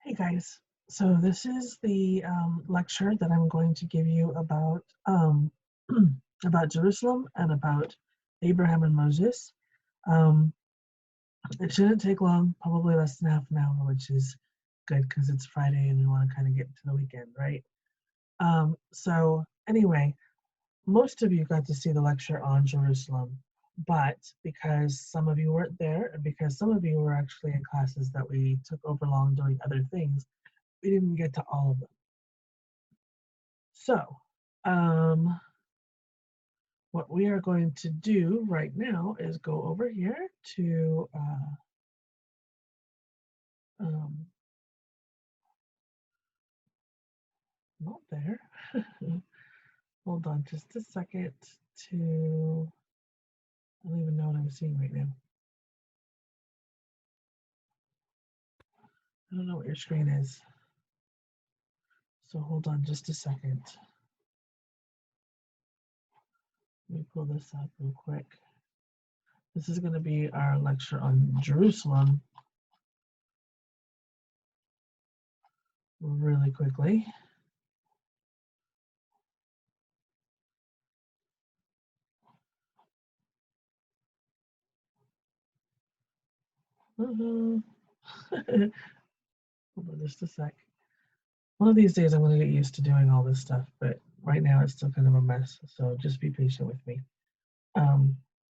Hey guys, so this is the lecture that I'm going to give you about Jerusalem and about Abraham and Moses. Um, it shouldn't take long, probably less than half an hour, which is good because it's Friday and we want to kind of get to the weekend, right? So anyway, most of you got to see the lecture on Jerusalem, but because some of you weren't there and because some of you were actually in classes that we took over long doing other things, we didn't get to all of them. So, what we are going to do right now is go over here to not there. Hold on just a second to, I don't even know what I'm seeing right now. I don't know what your screen is. So hold on just a second. Let me pull this up real quick. This is going to be our lecture on Jerusalem really quickly. Hold on just a sec. One of these days I'm going to get used to doing all this stuff, but right now it's still kind of a mess, so just be patient with me.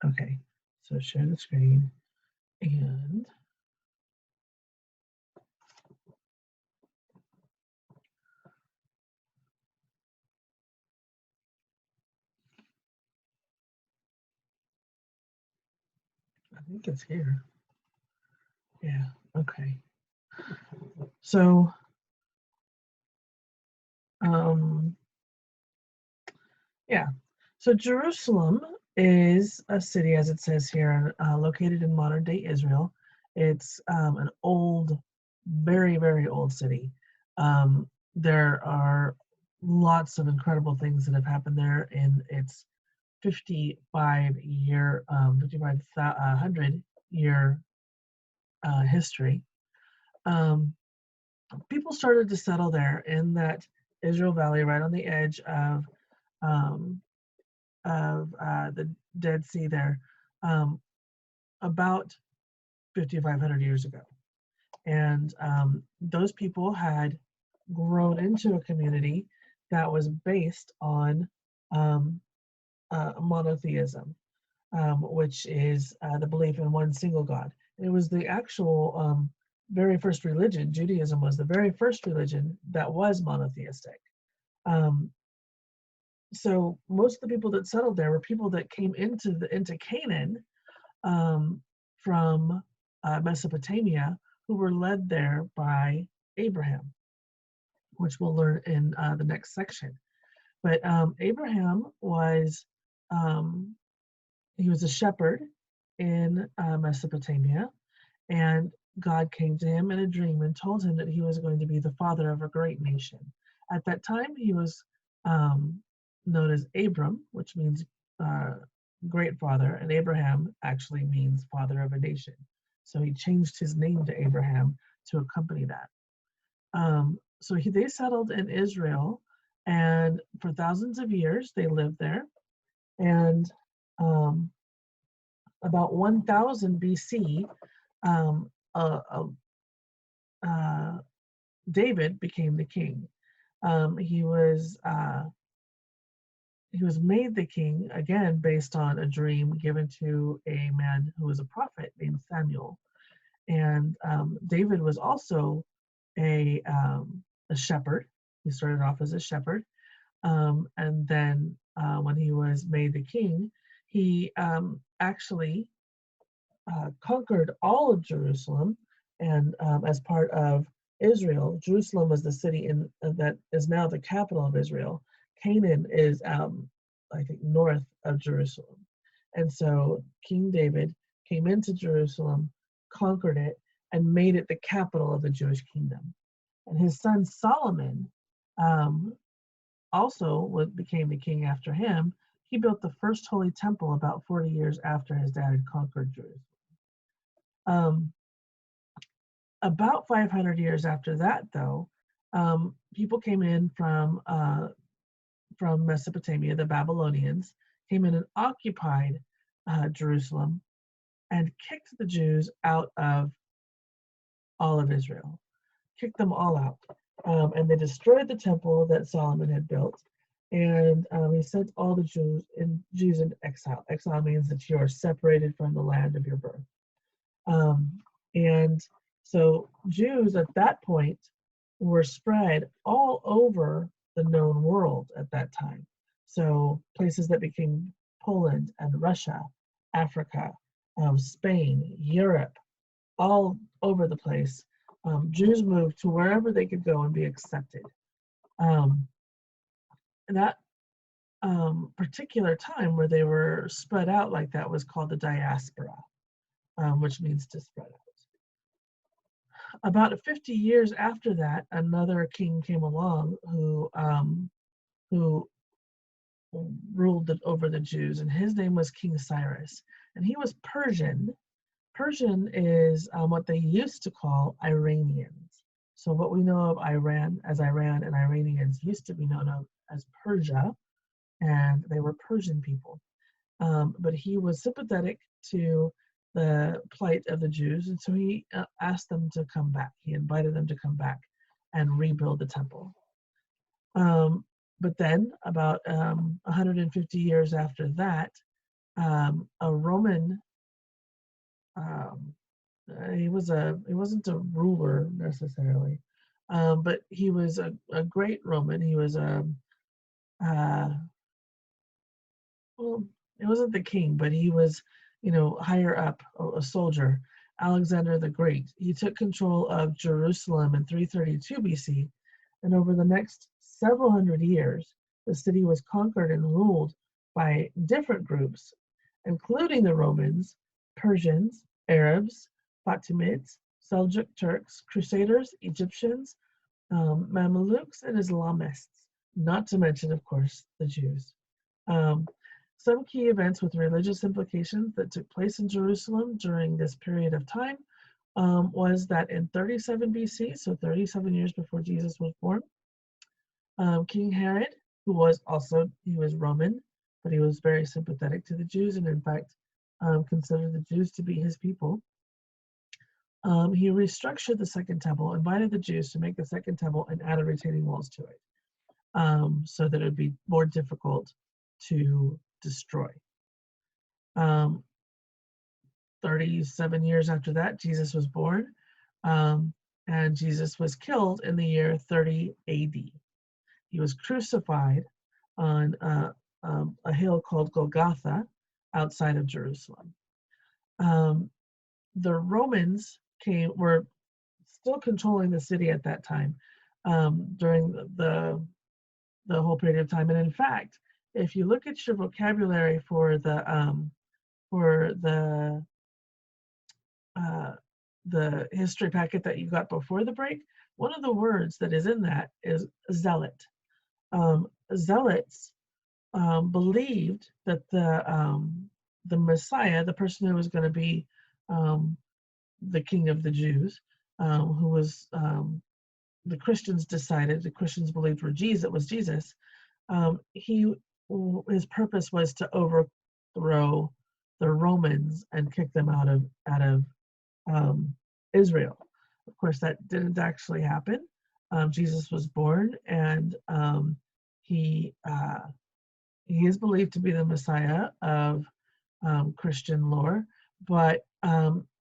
Okay, so share the screen, and I think it's here. Yeah, okay. So, yeah, so Jerusalem is a city, as it says here, located in modern day Israel. It's an old, very, very old city. There are lots of incredible things that have happened there in its 5,500 year history. People started to settle there in that Israel Valley, right on the edge um, of the Dead Sea there, about 5,500 years ago. And those people had grown into a community that was based on um, monotheism, which is the belief in one single God. And it was the actual very first religion. Judaism was the very first religion that was monotheistic. Um, so most of the people that settled there were people that came into Canaan um, from Mesopotamia, who were led there by Abraham, which we'll learn in the next section. But Abraham was he was a shepherd in Mesopotamia, and God came to him in a dream and told him that he was going to be the father of a great nation. At that time, he was known as Abram, which means uh, great father, and Abraham actually means father of a nation. So he changed his name to Abraham to accompany that. So they settled in Israel, and for thousands of years they lived there. And um, about 1000 BC, um, uh, uh, uh, David became the king. Um, he was uh, he was made the king again based on a dream given to a man who was a prophet named Samuel. And David was also a shepherd. He started off as a shepherd, and then when he was made the king, he actually conquered all of Jerusalem, and as part of Israel, Jerusalem was the city that is now the capital of Israel. Canaan is, I think, north of Jerusalem, and so King David came into Jerusalem, conquered it, and made it the capital of the Jewish kingdom. And his son Solomon um, also became the king after him. He built the first holy temple about 40 years after his dad had conquered Jerusalem. Um, About 500 years after that, though, people came in from Mesopotamia. The Babylonians came in and occupied Jerusalem and kicked the Jews out of all of Israel, kicked them all out. And they destroyed the temple that Solomon had built. And he sent all the Jews into exile. Exile means that you are separated from the land of your birth. And so Jews at that point were spread all over the known world at that time. So places that became Poland and Russia, Africa, Spain, Europe, all over the place. Jews moved to wherever they could go and be accepted. And that particular time where they were spread out like that was called the diaspora, which means to spread out. About 50 years after that, another king came along who ruled over the Jews, and his name was King Cyrus, and he was Persian. Persian is what they used to call Iranians. So what we know of Iran as Iran and Iranians used to be known of as Persia, and they were Persian people. But he was sympathetic to the plight of the Jews, and so he asked them to come back. He invited them to come back and rebuild the temple. But then, about 150 years after that, a Roman, he wasn't a ruler necessarily, but he was a great Roman. He was well, it wasn't the king, but he was, higher up, a soldier. Alexander the Great. He took control of Jerusalem in 332 BC, and over the next several hundred years, the city was conquered and ruled by different groups, including the Romans, Persians, Arabs, Fatimids, Seljuk Turks, Crusaders, Egyptians, Mamelukes, and Islamists, not to mention, of course, the Jews. Some key events with religious implications that took place in Jerusalem during this period of time was that in 37 BC, so 37 years before Jesus was born, King Herod, he was Roman, but he was very sympathetic to the Jews, and in fact considered the Jews to be his people. He restructured the Second Temple, invited the Jews to make the Second Temple and added retaining walls to it, so that it would be more difficult to destroy. 37 years after that, Jesus was born, and Jesus was killed in the year 30 AD. He was crucified on a hill called Golgotha outside of Jerusalem. The Romans were still controlling the city at that time during the whole period of time. And in fact, if you look at your vocabulary for the history packet that you got before the break, one of the words that is in that is zealot. Zealots believed that the Messiah, the person who was going to be the King of the Jews, who was the Christians believed was Jesus. His purpose was to overthrow the Romans and kick them out of Israel. Of course, that didn't actually happen. Jesus was born, and he is believed to be the Messiah of Christian lore, but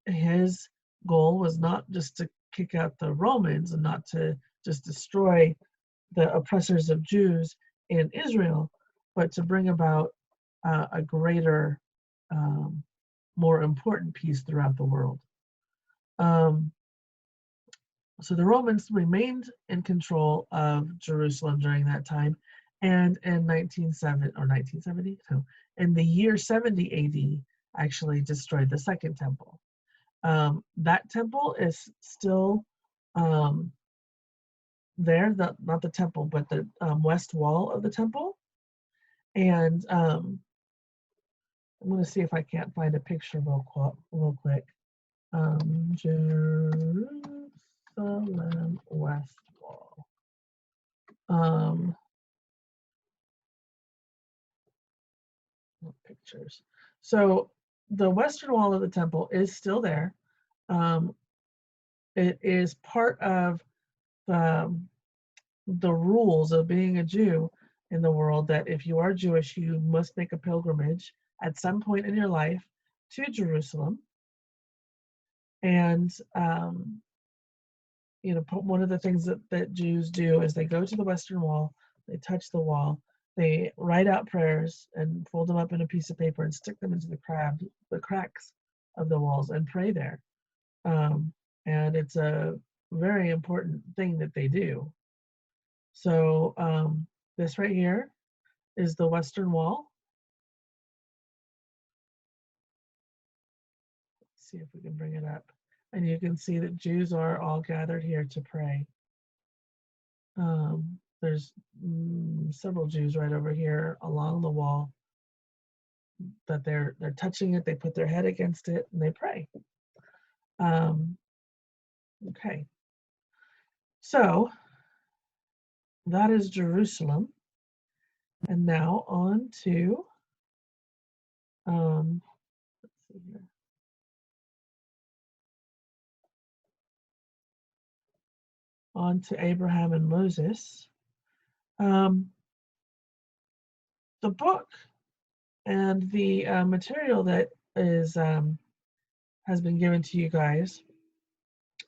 his goal was not just to kick out the Romans and not to just destroy the oppressors of Jews in Israel, but to bring about a greater, more important peace throughout the world. So the Romans remained in control of Jerusalem during that time, and in in the year 70 AD, actually destroyed the Second Temple. That temple is still there, not the temple, but the west wall of the temple. And I'm going to see if I can't find a picture real quick. Jerusalem. um, pictures. So the western wall of the temple is still there. Um, it is part of the rules of being a Jew in the world that if you are Jewish, you must make a pilgrimage at some point in your life to Jerusalem. And one of the things that Jews do is they go to the Western Wall, they touch the wall, they write out prayers and fold them up in a piece of paper and stick them into the cracks of the walls and pray there. Um, and it's a very important thing that they do. So this right here is the Western Wall. Let's see if we can bring it up. And you can see that Jews are all gathered here to pray. There's several Jews right over here along the wall that they're touching it. They put their head against it and they pray. Okay, so that is Jerusalem, and now on to let's see here. On to Abraham and Moses. The book and the material that is has been given to you guys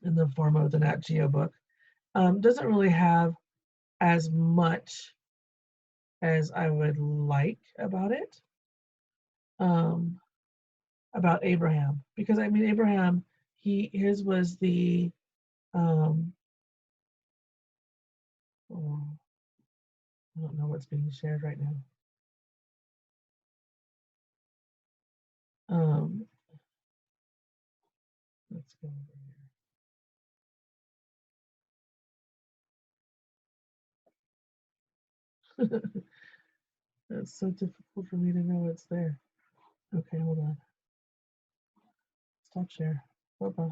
in the form of the Nat Geo book doesn't really have as much as I would like about it, about Abraham, because I mean Abraham, his was the oh, I don't know what's being shared right now. Let's go over here. It's so difficult for me to know what's there. Okay, hold on. Stop share. Bye-bye.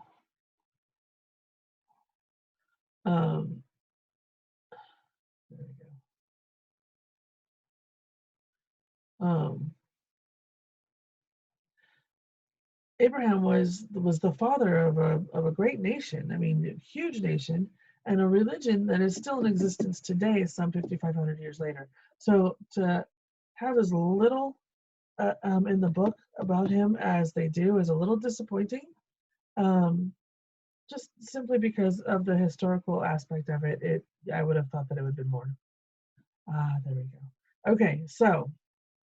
There we go. Abraham was the father of a great nation. I mean, a huge nation, and a religion that is still in existence today, some 5,500 years later. So to have as little in the book about him as they do is a little disappointing. Just simply because of the historical aspect of it, I would have thought that it would have been more. There we go. Okay, so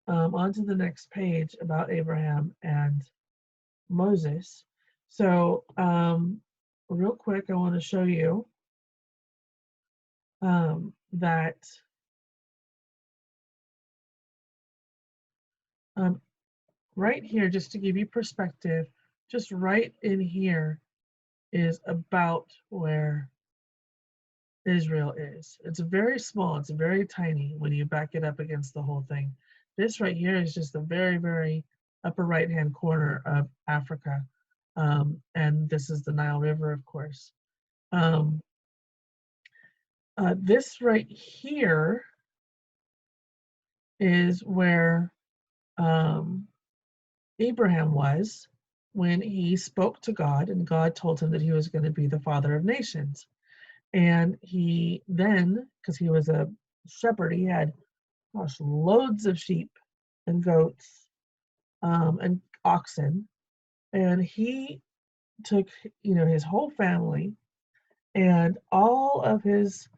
on to the next page about Abraham and Moses. So real quick, I want to show you that right here, just to give you perspective, just right in here is about where Israel is. It's very small, it's very tiny when you back it up against the whole thing. This right here is just the very, very upper right hand corner of Africa. And this is the Nile River, of course. This right here is where Abraham was when he spoke to God, and God told him that he was going to be the father of nations. And he then, because he was a shepherd, he had, gosh, loads of sheep and goats and oxen. And he took, his whole family and all of his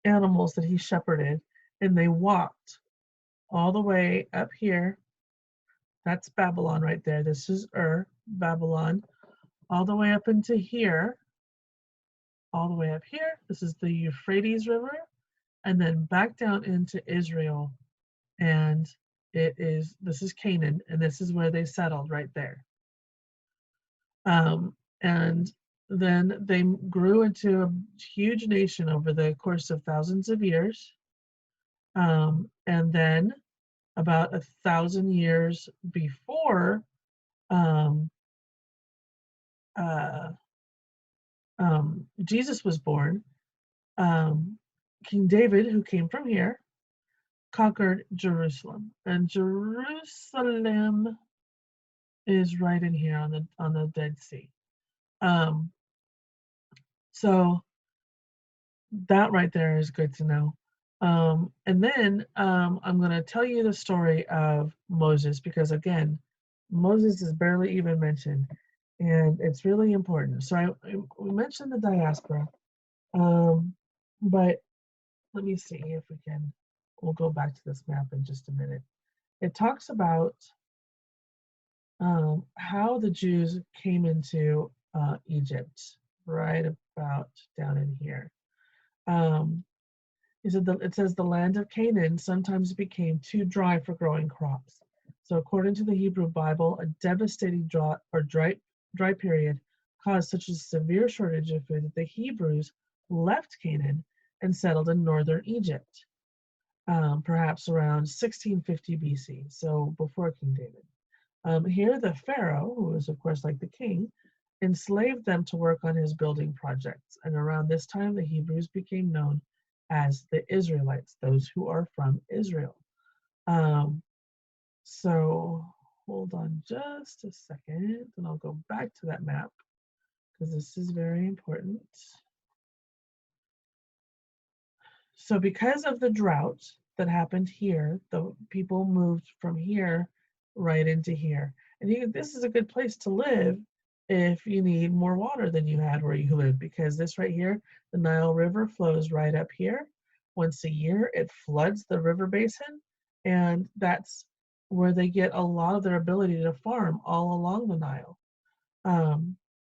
animals that he shepherded, and they walked all the way up here. That's Babylon right there. This is Babylon, all the way up into here, all the way up here. This is the Euphrates River, and then back down into Israel. And this is Canaan, and this is where they settled right there. And then they grew into a huge nation over the course of thousands of years. And then about 1,000 years before Jesus was born, King David, who came from here, conquered Jerusalem, and Jerusalem is right in here on the Dead Sea. Um, so that right there is good to know. And then I'm going to tell you the story of Moses because, again, Moses is barely even mentioned, and it's really important. So we mentioned the diaspora, but let me see if we can. We'll go back to this map in just a minute. It talks about how the Jews came into Egypt, right about down in here. It says the land of Canaan sometimes became too dry for growing crops. So according to the Hebrew Bible, a devastating drought or dry period caused such a severe shortage of food that the Hebrews left Canaan and settled in northern Egypt, perhaps around 1650 BC, so before King David. Here, the Pharaoh, who was, of course, like the king, enslaved them to work on his building projects. And around this time, the Hebrews became known as the Israelites, those who are from Israel. So hold on just a second, and I'll go back to that map because this is very important. So because of the drought that happened here, the people moved from here right into here. And this is a good place to live if you need more water than you had where you live, because this right here, the Nile River flows right up here. Once a year, it floods the river basin, and that's where they get a lot of their ability to farm all along the Nile.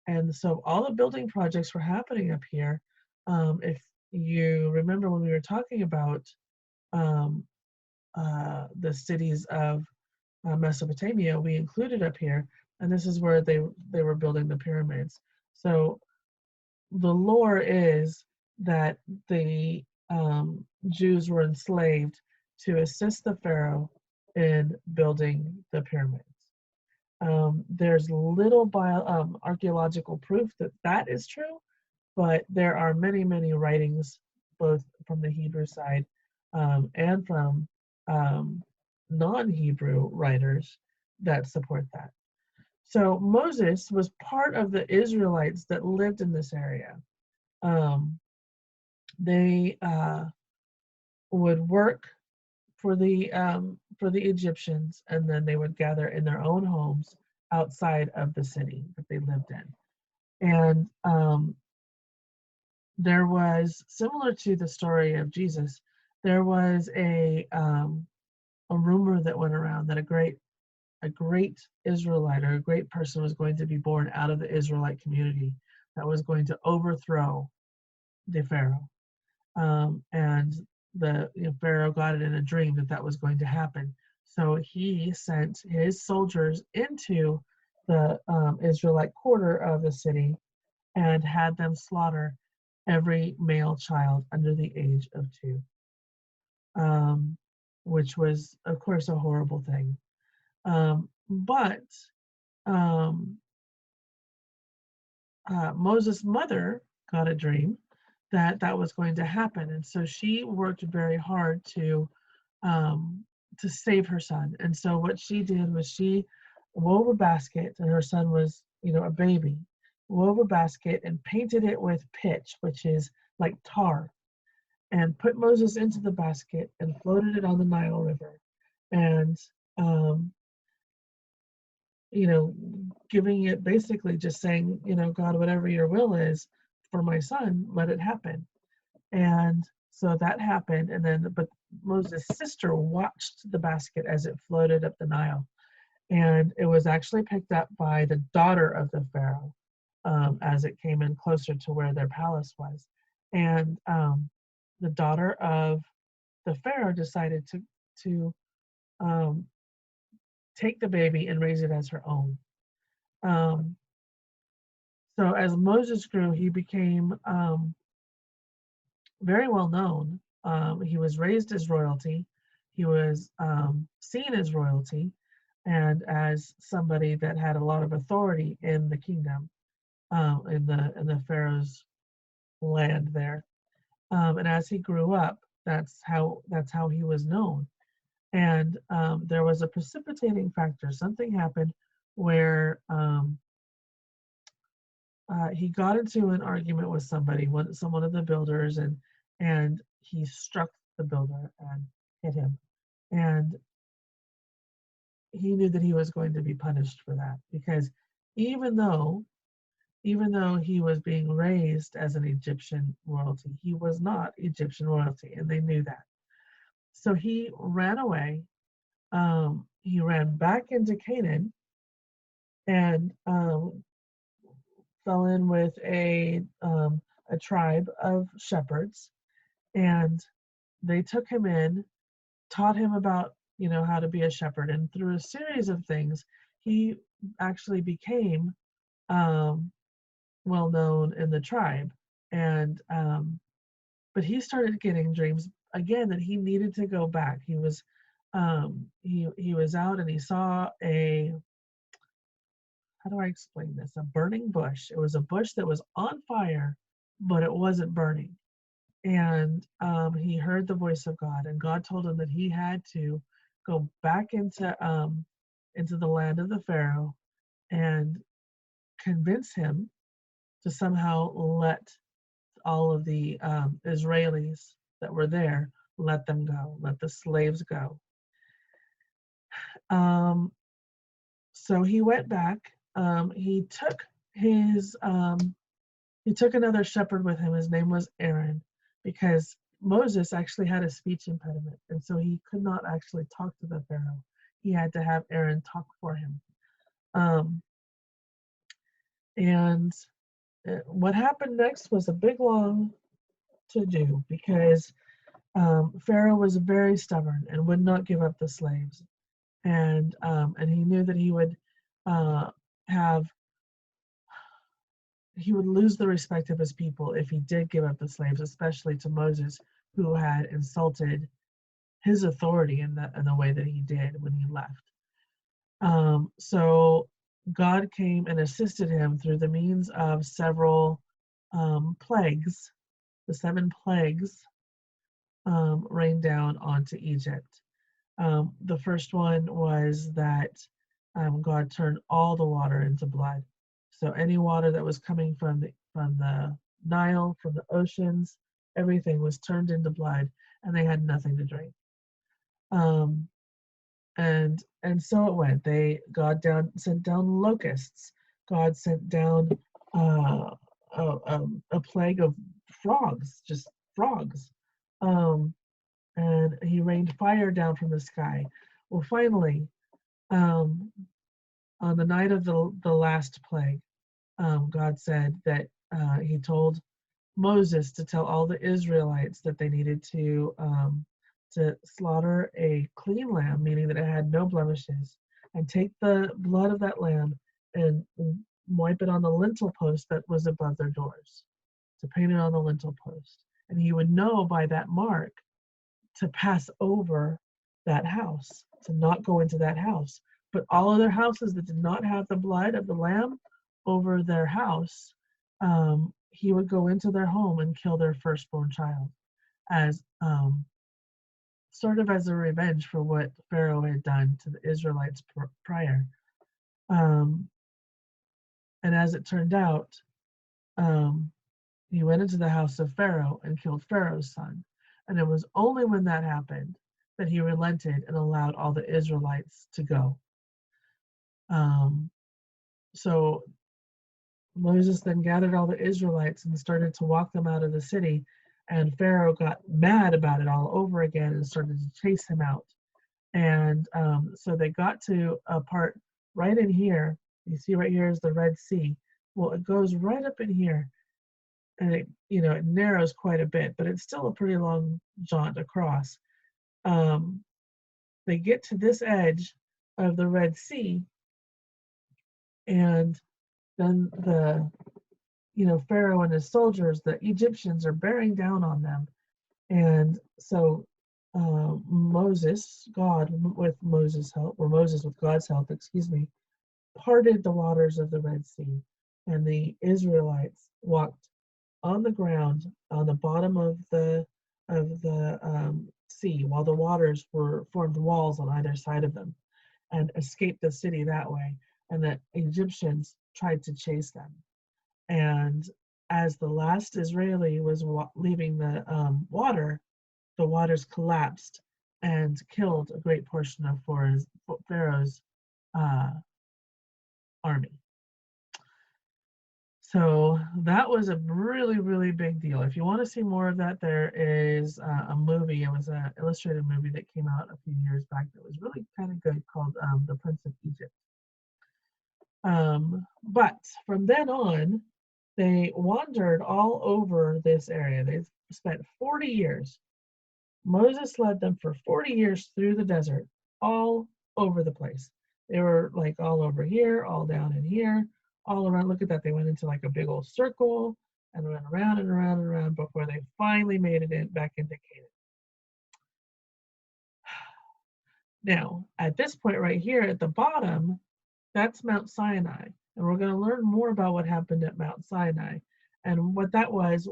And so all the building projects were happening up here. If you remember when we were talking about um, the cities of Mesopotamia, we included up here, and this is where they were building the pyramids. So the lore is that the Jews were enslaved to assist the Pharaoh in building the pyramids. There's little archaeological proof that that is true, but there are many, many writings, both from the Hebrew side and from non-Hebrew writers that support that. So Moses was part of the Israelites that lived in this area. They would work for the Egyptians, and then they would gather in their own homes outside of the city that they lived in. And there was, similar to the story of Jesus, there was a rumor that went around that a great Israelite or a great person was going to be born out of the Israelite community that was going to overthrow the Pharaoh. And the Pharaoh got it in a dream that that was going to happen. So he sent his soldiers into the Israelite quarter of the city and had them slaughter every male child under the age of 2, which was, of course, a horrible thing. But Moses' mother got a dream that that was going to happen, and so she worked very hard to save her son. And so what she did was she wove a basket, and her son was, a baby. Wove a basket and painted it with pitch, which is like tar, and put Moses into the basket and floated it on the Nile River, and giving it, basically just saying, God, whatever your will is for my son, let it happen. And so that happened. And then, but Moses' sister watched the basket as it floated up the Nile. And it was actually picked up by the daughter of the Pharaoh as it came in closer to where their palace was. And the daughter of the Pharaoh decided to take the baby and raise it as her own. So as Moses grew, he became very well known. He was raised as royalty. He was seen as royalty and as somebody that had a lot of authority in the kingdom, in the Pharaoh's land there. And as he grew up, that's how he was known. And there was a precipitating factor. Something happened where he got into an argument with somebody, someone of the builders, and he struck the builder and hit him. And he knew that he was going to be punished for that, because even though even though he was being raised as an Egyptian royalty, he was not Egyptian royalty, and they knew that. So he ran away. He ran back into Canaan and fell in with a tribe of shepherds, and they took him in, taught him about how to be a shepherd, and through a series of things, he actually became um, well known in the tribe. And but he started getting dreams again that he needed to go back. He was out and he saw a, how do I explain this? A burning bush. It was a bush that was on fire, but it wasn't burning. And he heard the voice of God, and God told him that he had to go back into the land of the Pharaoh and convince him to somehow let all of the Israelis that were there, let them go, let the slaves go. So he went back. He took his he took another shepherd with him. His name was Aaron, because Moses actually had a speech impediment, and so he could not actually talk to the Pharaoh. He had to have Aaron talk for him. And what happened next was a big long to do, because Pharaoh was very stubborn and would not give up the slaves, and he knew that uh, have he would lose the respect of his people if he did give up the slaves, especially to Moses, who had insulted his authority in the way that he did when he left. So God came and assisted him through the means of several plagues. The 7 plagues rained down onto Egypt. The first one was that God turned all the water into blood. So any water that was coming from the Nile, from the oceans, everything was turned into blood, and they had nothing to drink. Um, and so it went. God sent down locusts. God sent down a plague of frogs, just frogs. And he rained fire down from the sky. Well, finally, on the night of the last plague, God said that he told Moses to tell all the Israelites that they needed to slaughter a clean lamb, meaning that it had no blemishes, and take the blood of that lamb and wipe it on the lintel post that was above their doors, to paint it on the lintel post. And he would know by that mark to pass over that house, to not go into that house. But all other houses that did not have the blood of the lamb over their house, he would go into their home and kill their firstborn child, as sort of as a revenge for what Pharaoh had done to the Israelites prior. And as it turned out, he went into the house of Pharaoh and killed Pharaoh's son. And it was only when that happened that he relented and allowed all the Israelites to go. So Moses then gathered all the Israelites and started to walk them out of the city. And Pharaoh got mad about it all over again and started to chase him out. And so they got to a part right in here. You see right here is the Red Sea. Well, it goes right up in here, and it narrows quite a bit, but it's still a pretty long jaunt across. They get to this edge of the Red Sea, and then Pharaoh and his soldiers, the Egyptians, are bearing down on them. And so Moses, God with Moses' help, or Moses with God's help, parted the waters of the Red Sea, and the Israelites walked on the ground on the bottom of the sea, while the waters were formed walls on either side of them, and escaped the city that way. And the Egyptians tried to chase them. And as the last Israeli was leaving the water, the waters collapsed and killed a great portion of Pharaoh's uh, army. So that was a really, really big deal. If you want to see more of that, there is a movie. It was an illustrated movie that came out a few years back that was really kind of good called The Prince of Egypt. But from then on, they wandered all over this area. They spent 40 years. Moses led them for 40 years through the desert, all over the place. They were like all over here, all down in here, all around. Look at that. They went into like a big old circle and went around and around and around before they finally made it back into Canaan. Now, at this point right here at the bottom, that's Mount Sinai. And we're going to learn more about what happened at Mount Sinai. And what that was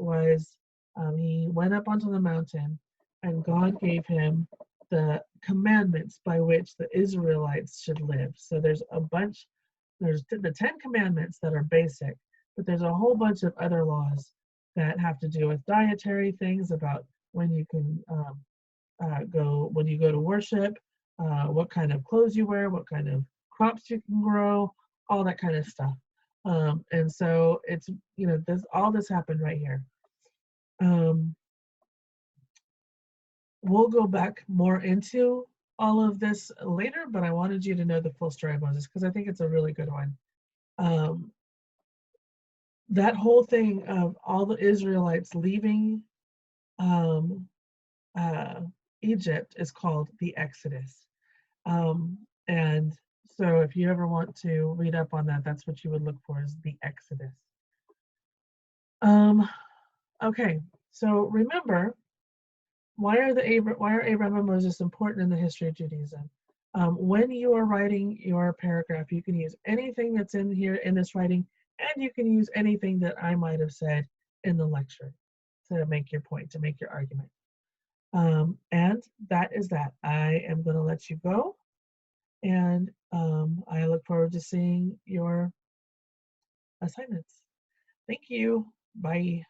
he went up onto the mountain and God gave him the commandments by which the Israelites should live. So there's the 10 commandments that are basic, but there's a whole bunch of other laws that have to do with dietary things, about when you can when you go to worship, what kind of clothes you wear, what kind of crops you can grow, all that kind of stuff. And so it's, all this happened right here. We'll go back more into all of this later, but I wanted you to know the full story of Moses because I think it's a really good one. That whole thing of all the Israelites leaving Egypt is called the Exodus. And so if you ever want to read up on that, that's what you would look for, is the Exodus. Okay, so remember, why are Abraham and Moses important in the history of Judaism? When you are writing your paragraph, you can use anything that's in here in this writing, and you can use anything that I might have said in the lecture to make your point, to make your argument. And that is that. I am going to let you go, and I look forward to seeing your assignments. Thank you. Bye.